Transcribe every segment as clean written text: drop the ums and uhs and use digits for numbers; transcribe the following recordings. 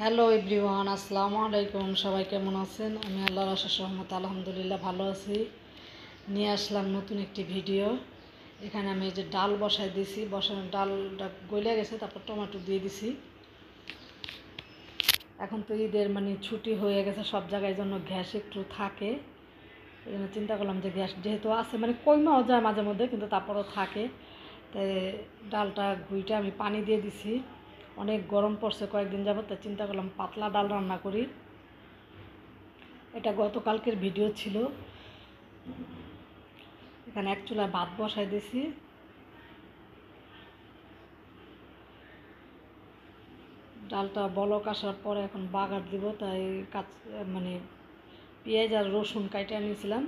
Hello everyone, আসসালামু আলাইকুম। সবাই কেমন আছেন? আমি আল্লাহর অশেষ রহমতে আলহামদুলিল্লাহ ভালো আছি। নিয়ে আসলাম নতুন একটি ভিডিও। এখানে আমি এই যে ডাল বসাই দিয়েছি, বসানো ডালটা গলে গেছে, তারপর টমেটো দিয়ে দিছি। এখন তো ঈদের ছুটি হয়ে গেছে সব জায়গায়, জন্য গ্যাস একটু থাকে। এই জন্য চিন্তা করলাম যে গ্যাস যেহেতু আছে কইমাও যায় মাঝে মধ্যে, কিন্তু তারপরও থাকে। তাই ডালটা ঘুইটা আমি পানি দিয়ে দিছি। অনেক গরম পড়ছে কয়েকদিন যাবত, তাই চিন্তা করলাম পাতলা ডাল রান্না করি। এটা গতকালকের ভিডিও ছিল। এখানে এক চুলায় ভাত বসাই দিয়েছি। ডালটা বলক আসার পরে এখন বাগার দিব, তাই পেঁয়াজ আর রসুন কাইটে নিয়েছিলাম,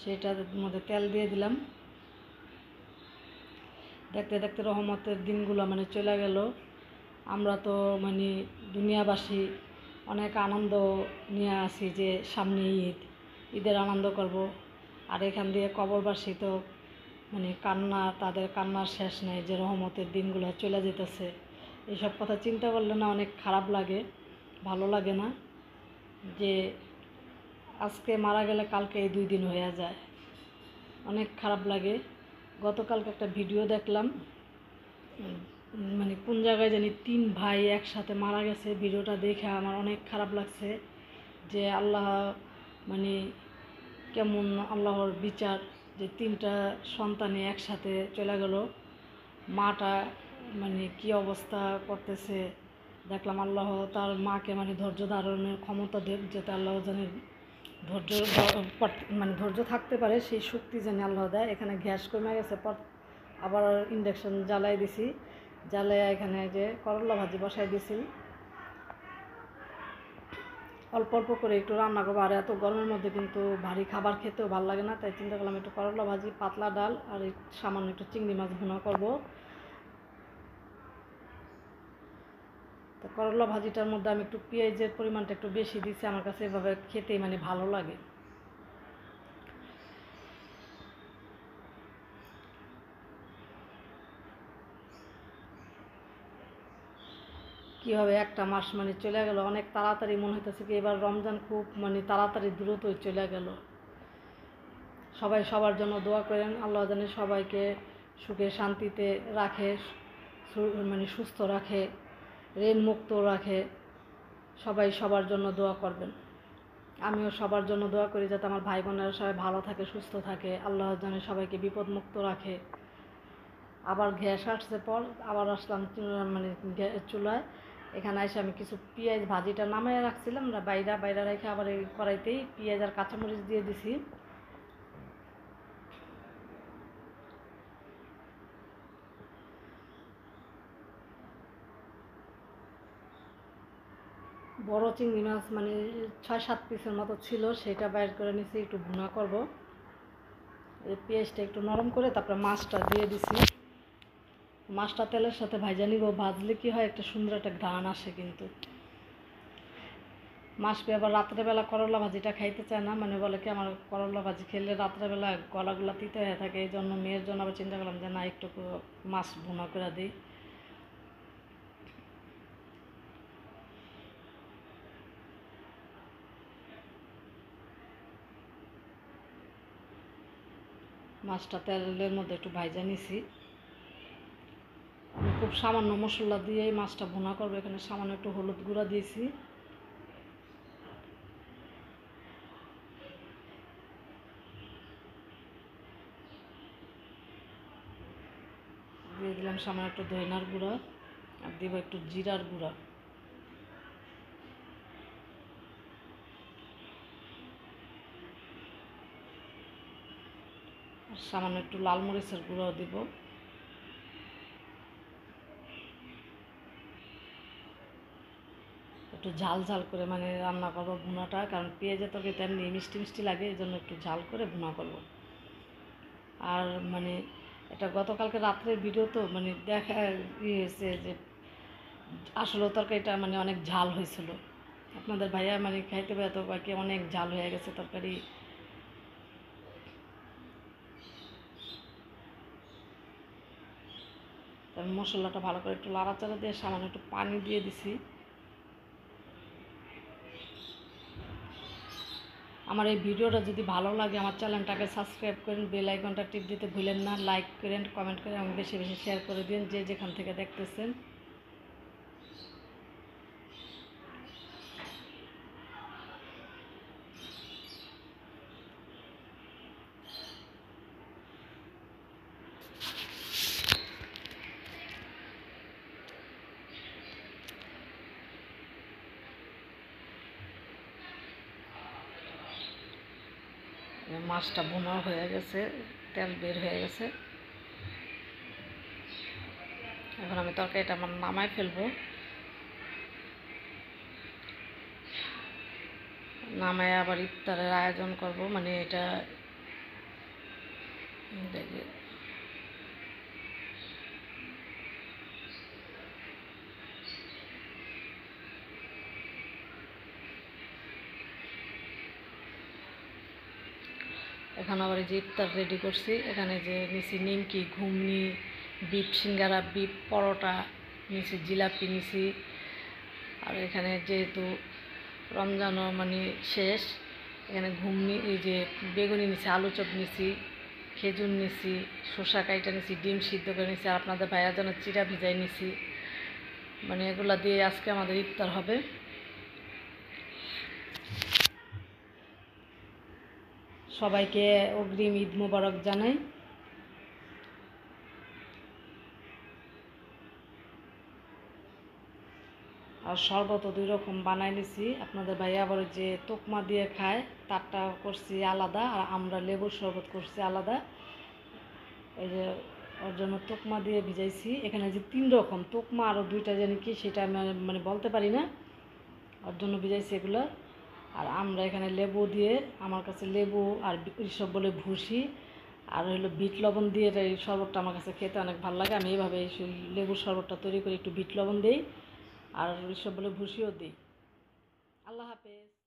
সেটার মধ্যে তেল দিয়ে দিলাম। দেখতে দেখতে রহমতের দিনগুলো চলে গেল। আমরা তো দুনিয়াবাসী অনেক আনন্দ নিয়ে আসি যে সামনে ঈদের আনন্দ করব। আর এখান দিয়ে কবরবাসী তো কান্না, তাদের কান্নার শেষ নেই যে রহমতের দিনগুলো চলে যেতেছে। এইসব কথা চিন্তা করলে না অনেক খারাপ লাগে, ভালো লাগে না যে আজকে মারা গেলে কালকে এই 2 দিন হয়ে যায়, অনেক খারাপ লাগে। গতকালকে একটা ভিডিও দেখলাম, কোন জায়গায় জানি 3 ভাই একসাথে মারা গেছে। ভিডিওটা দেখে আমার অনেক খারাপ লাগছে যে আল্লাহ কেমন আল্লাহর বিচার, যে 3টা সন্তানই একসাথে চলে গেল। মাটা কি অবস্থা করতেছে দেখলাম। আল্লাহ তার মাকে ধৈর্য ধারণের ক্ষমতা দেব, যাতে আল্লাহ জানে ধৈর্য ধৈর্য থাকতে পারে, সেই শক্তি জানি আল্লাহ দেয়। এখানে গ্যাস কমে গেছে, পর আবার ইন্ডাকশন জ্বালাই দিছি। জ্বালাইয়া এখানে যে করলা ভাজি বসাই দিছি। অল্প অল্প করে একটু রান্না করবো, আর এত গরমের মধ্যে কিন্তু ভারী খাবার খেতেও ভালো লাগে না। তাই চিন্তা করলাম একটু করলা ভাজি, পাতলা ডাল আর সামান্য একটু চিংড়ি মাছ ভুনা করবো। তো করলা ভাজিটার মধ্যে আমি একটু পেঁয়াজের পরিমাণটা একটু বেশি দিচ্ছি, আমার কাছে এভাবে খেতেই ভালো লাগে। কীভাবে একটা মাস চলে গেল অনেক তাড়াতাড়ি, মনে হইতেছে কি এবার রমজান খুব তাড়াতাড়ি দ্রুতই চলে গেল। সবাই সবার জন্য দোয়া করেন, আল্লাহ জানে সবাইকে সুখে শান্তিতে রাখে, সুস্থ রাখে, ঋণ মুক্ত রাখে। সবাই সবার জন্য দোয়া করবেন। আমিও সবার জন্য দোয়া করি যাতে আমার ভাই বোনেরা সবাই ভালো থাকে, সুস্থ থাকে, আল্লাহ জানে সবাইকে বিপদমুক্ত রাখে। আবার গ্যাস আসছে পর আবার আসলাম চুলায়। এখানে এসে আমি কিছু পেঁয়াজ ভাজিটা নামাইয়া রাখছিলাম, বাইরে রেখে আবার এই কড়াইতেই পেঁয়াজ আর কাঁচামরিচ দিয়ে দিছি। বড় চিংড়ি মাছ 6-7 পিসের মতো ছিল, সেটা বাইর করে নিছি, একটু ভুনা করব। এই পেঁয়াজটা একটু নরম করে তারপরে মাছটা দিয়ে দিছি। মাছটা তেলের সাথে ভাজা নিব, ভাজলে কি হয় একটা সুন্দর একটা ঘ্রাণ আসে। কিন্তু মাছ পেয়ে আবার রাত্রেবেলা করলা ভাজিটা খাইতে চায় না, বলে কি আমার করলা ভাজি খেলে রাত্রেবেলা গলাগুলা তিতে হয়ে থাকে। এই জন্য মেয়ের জন্য আবার চিন্তা করলাম যে না, একটু মাছ ভুনা করে দিই। মাছটা তেলের মধ্যে একটু ভাজা নিছি। আমি খুব সামান্য মশলা দিয়েই মাছটা ভুনা করবো। এখানে সামান্য একটু হলুদ গুঁড়া দিয়েছি, দিয়ে দিলাম সামান্য একটু ধনিয়ার গুঁড়া, আর দিব একটু জিরার গুঁড়া, আর সামান্য একটু লাল মরিচের গুঁড়াও দিব। একটু ঝাল ঝাল করে রান্না করবো ভুনাটা, কারণ পেঁয়াজের তরকারিতে এমনি মিষ্টি মিষ্টি লাগে, এই জন্য একটু ঝাল করে ভুনা করব। আর এটা গতকালকে রাত্রের ভিডিও তো দেখা হয়েছে যে আসলে তরকারিটা অনেক ঝাল হয়েছিল। আপনাদের ভাইয়া খাইতে পারে তো বাকি অনেক ঝাল হয়ে গেছে তরকারি। তারপর মশলাটা ভালো করে একটু লাড়াচাড়া দিয়ে সামান্য একটু পানি দিয়ে দিছি। আমার এই ভিডিওটা যদি ভালো লাগে আমার চ্যানেলটাকে সাবস্ক্রাইব করেন, বেল আইকনটা টিপ দিতে ভুলেন না, লাইক করেন, কমেন্ট করেন এবং বেশি বেশি শেয়ার করে দিন যে যেখান থেকে দেখতেছেন। মাছটা ভুনা হয়ে গেছে, তেল বের হয়ে গেছে। এখন আমি তরকারিটা আমার নামায় ফেলবো, নামায় আবার ইফতারের আয়োজন করব। মানে এটা এখন আবার এই যে ইফতার রেডি করছি। এখানে যে নিচে নিমকি, ঘুগনি, বিফ সিঙ্গারা, বিফ পরোটা নিচে, জিলাপি নিচি। আর এখানে যেহেতু রমজানও মানে শেষ, এখানে ঘুগনি, এই যে বেগুনি নিছি, আলু চপ নিছি, খেজুর নিছি, শসা কাইটা নিছি, ডিম সিদ্ধ করে নিছি, আর আপনাদের ভাইয়ার জন্য চিরা ভিজাই নিছি। মানে এগুলা দিয়ে আজকে আমাদের ইফতার হবে। সবাইকে অগ্রিম ঈদ মোবারক জানাই। আর শরবত 2 রকম বানাই নিছি। আপনাদের ভাইয়া আবার যে তোকমা দিয়ে খায় তারটা করছি আলাদা, আর আমরা লেবুর শরবত করছি আলাদা। এই যে ওর জন্য তোকমা দিয়ে ভিজাইছি। এখানে যে 3 রকম তোকমা, আরও 2টা জানি কি সেটা আমি মানে বলতে পারি না, ওর জন্য ভিজাইছি এগুলো। আর আমরা এখানে লেবু দিয়ে, আমার কাছে লেবু আর সব বলে ভুসি আর হলো বিট লবণ দিয়ে এই শরবতটা আমার কাছে খেতে অনেক ভালো লাগে। আমি এইভাবে এই লেবুর শরবতটা তৈরি করে একটু বিট লবণ দিই আর সব বলে ভুসিও দিই। আল্লাহ হাফেজ।